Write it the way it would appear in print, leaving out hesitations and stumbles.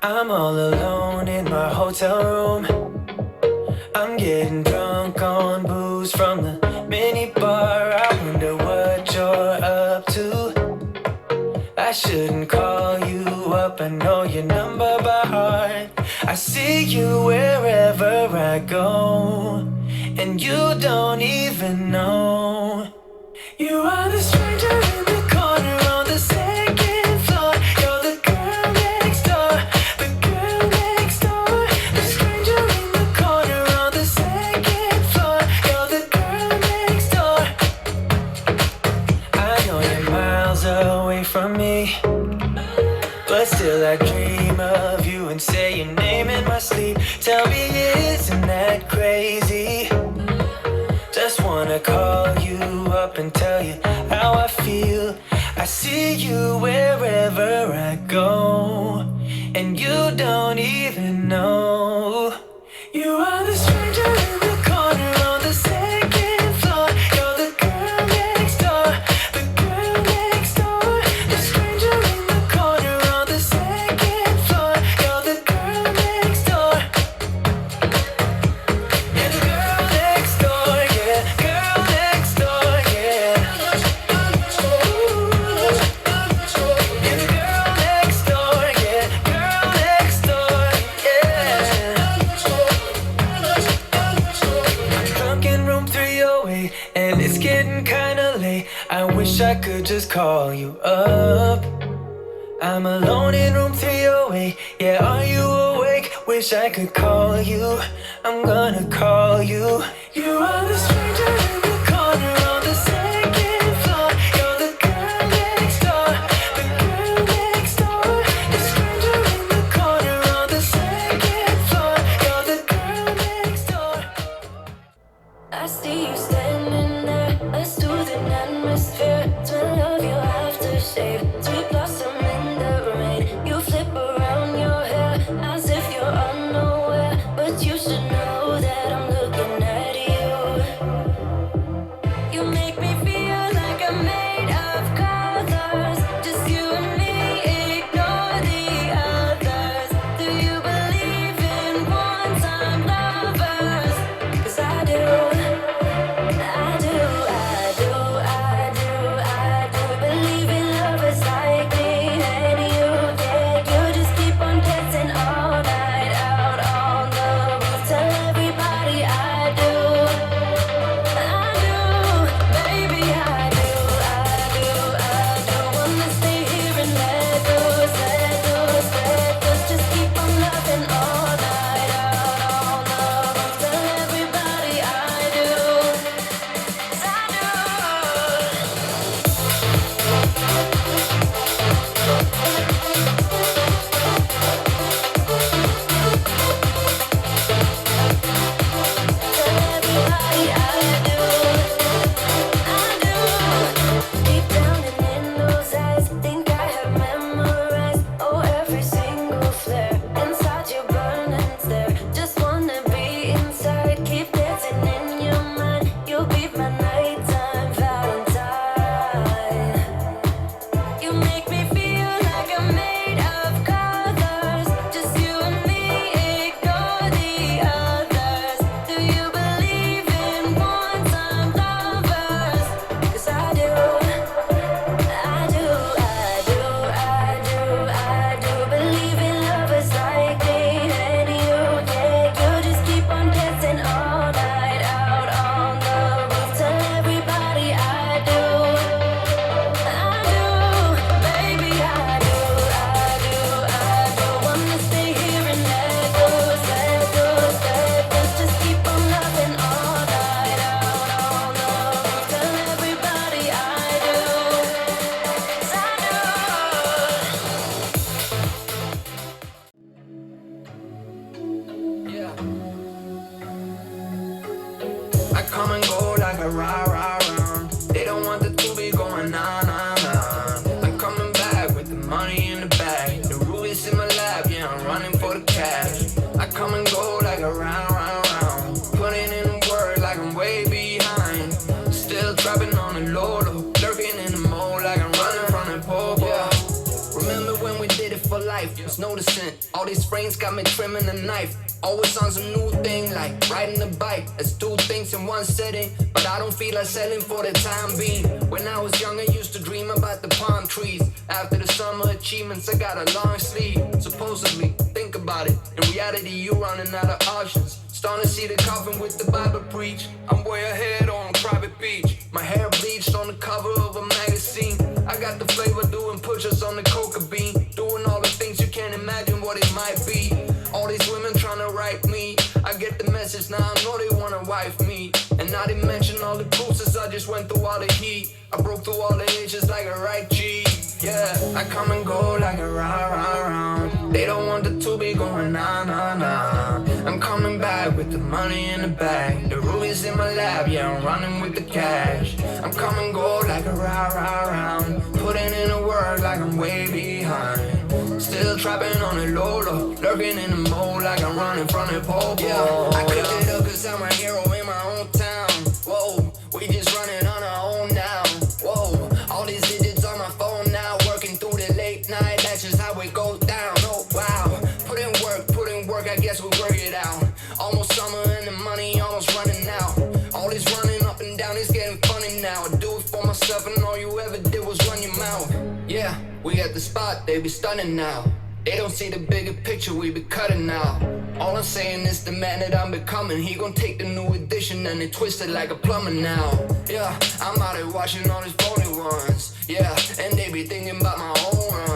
I'm all alone in my hotel room. I'm getting drunk on booze from the mini bar. I wonder what you're up to. I shouldn't call you up, I know your number by heart. I see you wherever I go, and you don't even know. You are the stranger in the corner on the second floor. You're the girl next door, the girl next door. The stranger in the corner on the second floor. You're the girl next door. I know you're miles away from me, but still I dream of you and say your name in my sleep. Tell me, isn't that crazy? Just wanna call you up and tell you how I feel. I see you wherever I go, and you don't even know. You are the stranger in the corner on the second floor. You're the girl next door, the girl next door. The stranger in the corner on the second floor. You're the girl next door. You're the girl next door, yeah. Girl next door, yeah. You're the girl next door, yeah. Girl next door, yeah. Drunk in room 308, and it's getting kinda late. I wish I could just call you up. I'm alone in room 308. Yeah, are you awake? Wish I could call you. I'm gonna call you. You are the stranger in the corner on the second floor. You're the girl next door, the girl next door. The stranger in the corner on the second floor. You're the girl next door. I see you standing there, a soothing atmosphere. Smell of your aftershave, sweet blossom in the rain. You flip around your hair as if you're unaware, but you should know that I'm looking at you. You make me feel like I'm made of colors, just you and me, ignore the others. Do you believe in one-time lovers? 'Cause I do. I do believe in lovers like life. Was noticing all these frames got me trimming a knife. Always on some new thing like riding a bike. That's two things in one setting, but I don't feel like selling for the time being. When I was young I used to dream about the palm trees. After the summer achievements I got a long sleeve. Supposedly, think about it, in reality you running out of options. Starting to see the coffin with the Bible preach. I'm way ahead on a private beach. My hair bleached on the cover of a magazine. I got the flavor doing push-ups on the coca bean. Doing all the things you can't imagine what it might be. All these women trying to write me. I get the message now, I know they wanna wife me. And I didn't mention all the bruises, I just went through all the heat. I broke through all the edges like a right G. Yeah, I come and go like a round. They don't want the two be going on. I'm coming back with the money in the bag. The rubies in my lap, yeah, I'm running with the cash. I'm come and go like a round. Putting in the work like I'm way behind. Still trapping on the low, lurking in the mold like I'm running from the pole. Yeah, I cooked it up cause I'm a hero in my own town. Whoa, we just running on our own now. Whoa, all these digits on my phone now. Working through the late night, that's just how it goes down. Oh wow, put in work, I guess we work it out. Almost summer and the money almost running out. All this running up and down, it's getting funny now. I do it for myself and all you ever did was run your mouth. Yeah, we at the spot, they be stunning now. They don't see the bigger picture, we be cutting now. All I'm saying is the man that I'm becoming. He gon' take the new edition and they twist it like a plumber now. Yeah, I'm out here watching all these phony ones. Yeah, and they be thinking about my own run.